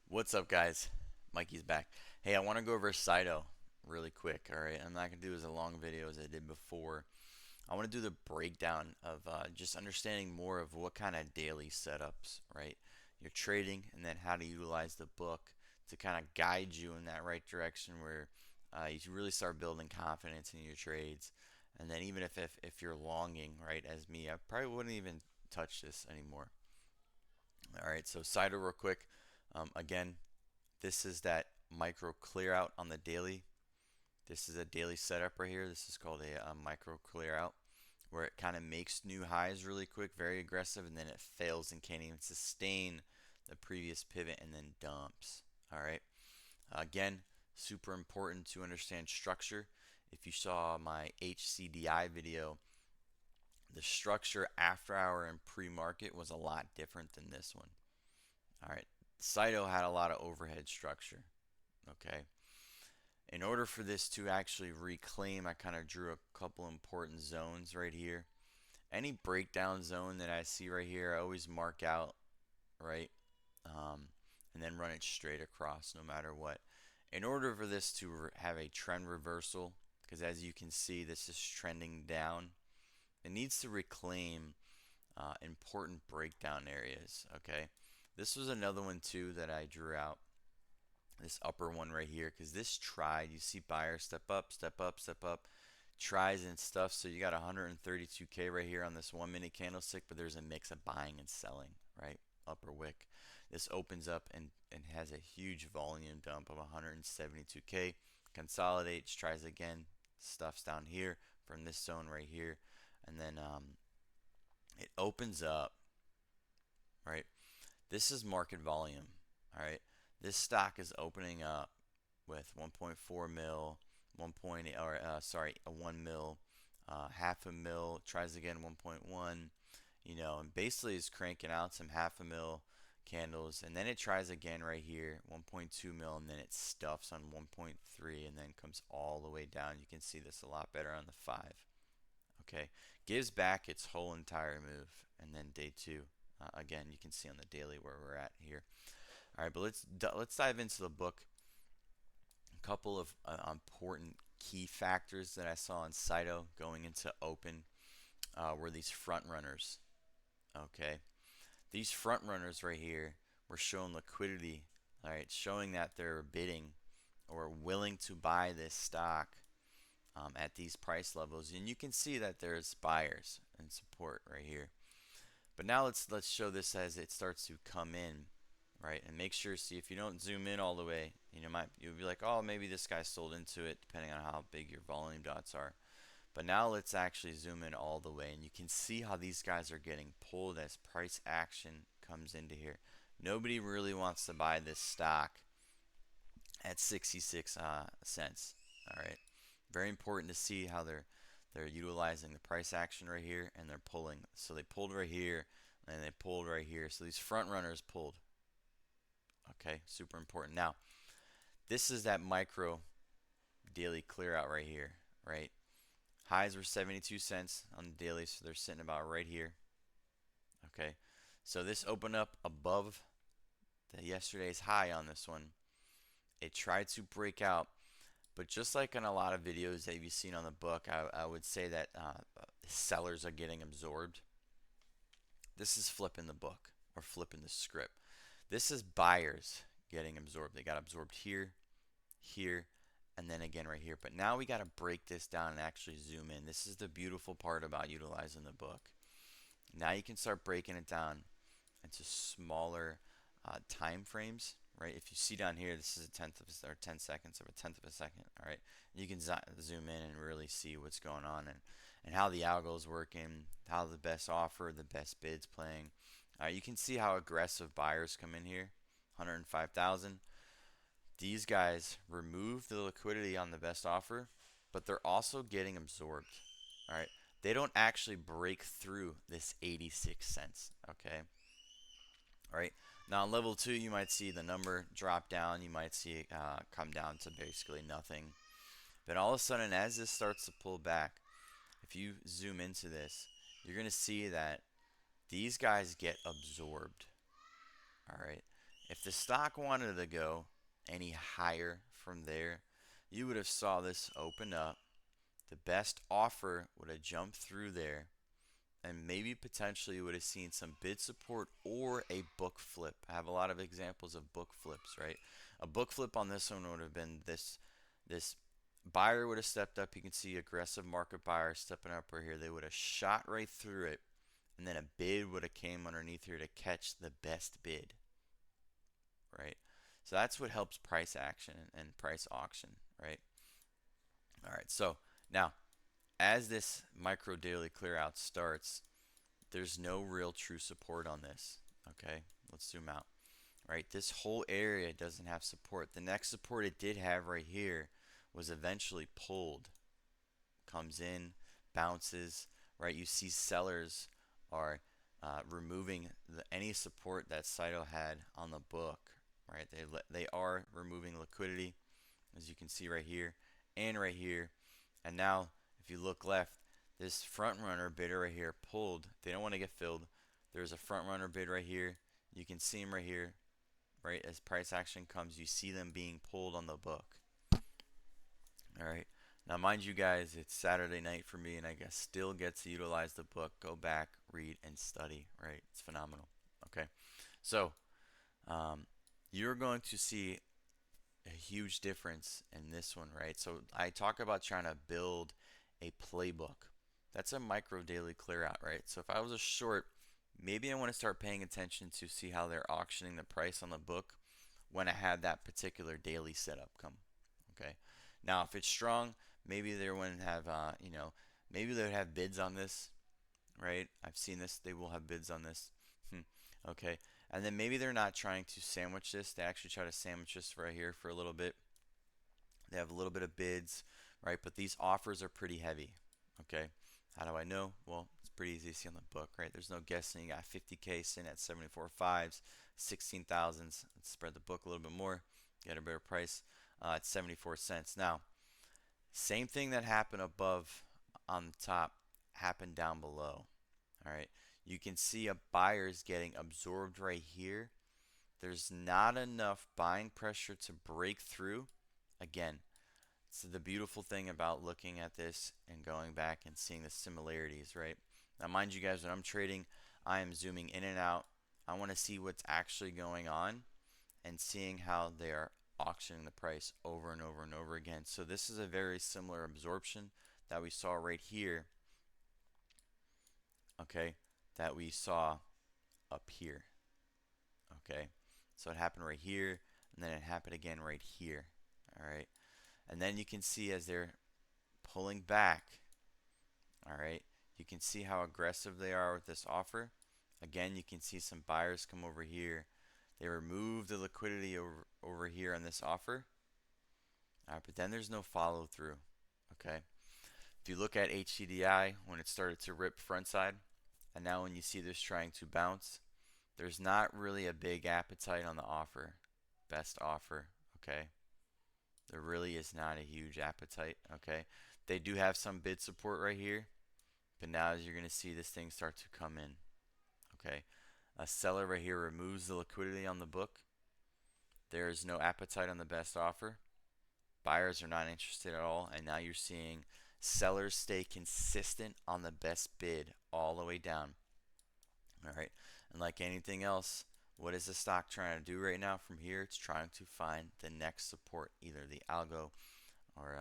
What's up, guys? Mikey's back. Hey, I want to go over CYTO really quick. All right, I'm not gonna do as a long video as I did before. I want to do the breakdown of just understanding more of what kind of daily setups, right? You're trading, and then how to utilize the book to kind of guide you in that right direction where you really start building confidence in your trades. And then even if you're longing, right, as me, I probably wouldn't even touch this anymore. All right, so CYTO real quick. Again, this is that micro clear out on the daily. This is a daily setup right here. This is called a micro clear out, where it kind of makes new highs really quick, very aggressive, and then it fails and can't even sustain the previous pivot and then dumps. All right. Again, super important to understand structure. If you saw my HCDI video, the structure after hour and pre-market was a lot different than this one. All right. CYTO had a lot of overhead structure. Okay. In order for this to actually reclaim, I kind of drew a couple important zones right here. Any breakdown zone that I see right here, I always mark out, right? And then run it straight across no matter what. In order for this to have a trend reversal, because as you can see, this is trending down, it needs to reclaim important breakdown areas, okay? This was another one too that I drew out, this upper one right here, because this tried, you see buyers step up, step up, step up, tries and stuff. So you got 132K right here on this 1 minute candlestick, but there's a mix of buying and selling, right? Upper wick. This opens up and has a huge volume dump of 172K, consolidates, tries again, stuff's down here from this zone right here, and then it opens up, right? This is market volume, all right? This stock is opening up with 1.4 mil, 1.8, or a 1 mil, half a mil, tries again 1.1, and basically is cranking out some half a mil candles, and then it tries again right here, 1.2 mil, and then it stuffs on 1.3, and then comes all the way down. You can see this a lot better on the 5. Okay, gives back its whole entire move, and then day two. Again, you can see on the daily where we're at here. All right, but let's dive into the book. A couple of important key factors that I saw in CYTO going into open were these front runners. Okay, these front runners right here were showing liquidity. All right, showing that they're bidding or willing to buy this stock at these price levels, and you can see that there's buyers and support right here. But now let's show this as it starts to come in, right? And make sure, see, if you don't zoom in all the way, you'll be like, oh, maybe this guy sold into it, depending on how big your volume dots are. But now let's actually zoom in all the way, and you can see how these guys are getting pulled as price action comes into here. Nobody really wants to buy this stock at 66 cents. All right, very important to see how they're utilizing the price action right here, and they're pulling. So they pulled right here, and they pulled right here. So these front runners pulled. Okay, super important. Now, this is that micro daily clear out right here, right? Highs were 72 cents on the daily, so they're sitting about right here. Okay, so this opened up above yesterday's high on this one. It tried to break out, but just like in a lot of videos that you've seen on the book, I would say that sellers are getting absorbed. This is flipping the book or flipping the script. This is buyers getting absorbed. They got absorbed here, here, and then again right here. But now we got to break this down and actually zoom in. This is the beautiful part about utilizing the book. Now you can start breaking it down into smaller time frames, right? If you see down here, this is a tenth of or 10 seconds of a tenth of a second, all right? You can zoom in and really see what's going on and how the algo is working, how the best offer, the best bids playing. You can see how aggressive buyers come in here, 105,000. These guys remove the liquidity on the best offer, but they're also getting absorbed. All right, they don't actually break through this 86 cents. Okay, all right. Now on level two, you might see the number drop down. You might see it come down to basically nothing. But all of a sudden, as this starts to pull back, if you zoom into this, you're gonna see that these guys get absorbed. All right, If the stock wanted to go any higher from there, you would have saw this open up. The best offer would have jumped through there, and maybe potentially would have seen some bid support or a book flip. I have a lot of examples of book flips, right? A book flip on this one would have been this buyer would have stepped up. You can see aggressive market buyer stepping up right here. They would have shot right through it, and then a bid would have came underneath here to catch the best bid, right? So that's what helps price action and price auction, right? All right, so now as this micro daily clear out starts, there's no real true support on this. Okay, let's zoom out. Right, this whole area doesn't have support. The next support it did have right here was eventually pulled. Comes in, bounces. Right, you see sellers are removing any support that CYTO had on the book. Right, they are removing liquidity, as you can see right here and right here. And now, if you look left, this front runner bidder right here pulled. They don't want to get filled. There's a front runner bid right here. You can see them right here. Right, as price action comes, you see them being pulled on the book. All right. Now, mind you guys, it's Saturday night for me, and I guess still get to utilize the book, go back, read, and study. Right, it's phenomenal. Okay, so you're going to see a huge difference in this one, right? So I talk about trying to build a playbook. That's a micro daily clear out, right? So if I was a short, maybe I want to start paying attention to see how they're auctioning the price on the book when I have that particular daily setup come. Okay. Now if it's strong, maybe they wouldn't have, maybe they would have bids on this, right? I've seen this. They will have bids on this. Okay. And then maybe they're not trying to sandwich this. They actually try to sandwich this right here for a little bit. They have a little bit of bids, right? But these offers are pretty heavy. Okay. How do I know? Well, it's pretty easy to see on the book, right? There's no guessing. You got 50K sitting at 74 fives, 16,000s. Let's spread the book a little bit more. Get a better price at 74 cents. Now, same thing that happened above on the top happened down below. All right. You can see a buyer's getting absorbed right here. There's not enough buying pressure to break through. Again, it's the beautiful thing about looking at this and going back and seeing the similarities, right? Now, mind you guys, when I'm trading, I am zooming in and out. I want to see what's actually going on and seeing how they are auctioning the price over and over and over again. So this is a very similar absorption that we saw right here, okay, that we saw up here, okay? So it happened right here, and then it happened again right here, all right? And then you can see as they're pulling back, all right, you can see how aggressive they are with this offer. Again, you can see some buyers come over here. They remove the liquidity over here on this offer. All right, but then there's no follow through, okay? If you look at HCDI, when it started to rip front side, and now when you see this trying to bounce, there's not really a big appetite on the offer, best offer, okay? There really is not a huge appetite, okay? They do have some bid support right here, but now as you're going to see this thing start to come in, okay? A seller right here removes the liquidity on the book. There is no appetite on the best offer. Buyers are not interested at all, and now you're seeing sellers stay consistent on the best bid all the way down. All right, and like anything else, what is the stock trying to do right now from here? It's trying to find the next support, either the algo or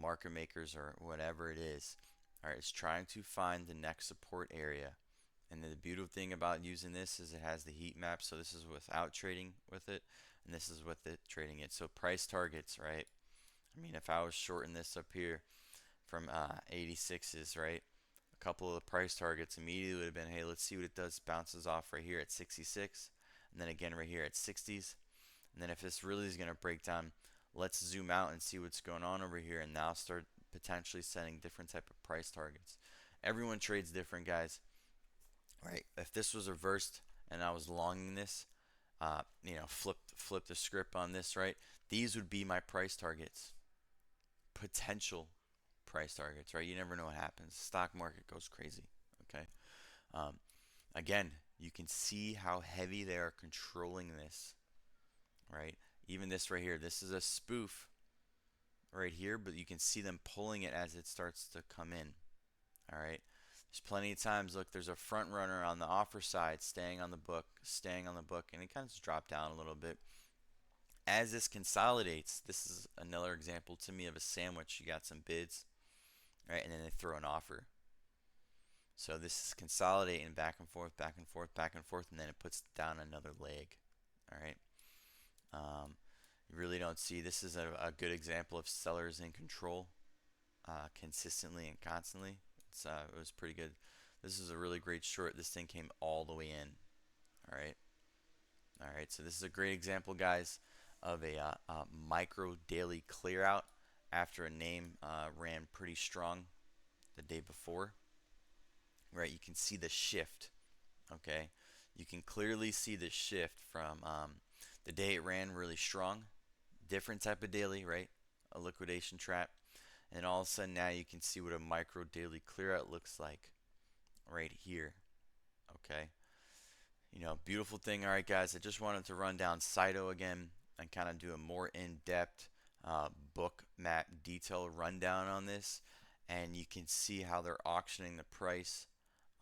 market makers or whatever it is. All right, it's trying to find the next support area. And the beautiful thing about using this is it has the heat map. So this is without trading with it, and this is with it trading it. So price targets, right? I mean, if I was shorting this up here from 86s, right? A couple of the price targets immediately would have been, hey, let's see what it does. Bounces off right here at 66, and then again right here at 60s. And then if this really is going to break down, let's zoom out and see what's going on over here, and now start potentially setting different type of price targets. Everyone trades different, guys. Right? If this was reversed and I was longing this, flip the script on this, right? These would be my price targets, potential price targets, right? You never know what happens. The stock market goes crazy, okay? Um, Again, you can see how heavy they are controlling this, right? Even this right here, this is a spoof right here, but you can see them pulling it as it starts to come in. All right. There's plenty of times, look, there's a front runner on the offer side, staying on the book, and it kind of just dropped down a little bit. As this consolidates, this is another example to me of a sandwich. You got some bids, right, and then they throw an offer. So this is consolidating back and forth, back and forth, back and forth, and then it puts down another leg. All right. You really don't see, this is a good example of sellers in control consistently and constantly. It was pretty good. This is a really great short. This thing came all the way in. All right. All right. So this is a great example, guys, of a micro daily clear out after a name ran pretty strong the day before. Right. You can see the shift. Okay. You can clearly see the shift from the day it ran really strong, different type of daily, right? A liquidation trap. And all of a sudden now you can see what a micro daily clear out looks like right here. Okay. Beautiful thing. All right, guys, I just wanted to run down CYTO again and kind of do a more in-depth book map detail rundown on this. And you can see how they're auctioning the price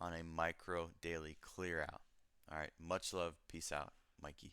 on a micro daily clear out. All right, much love. Peace out, Mikey.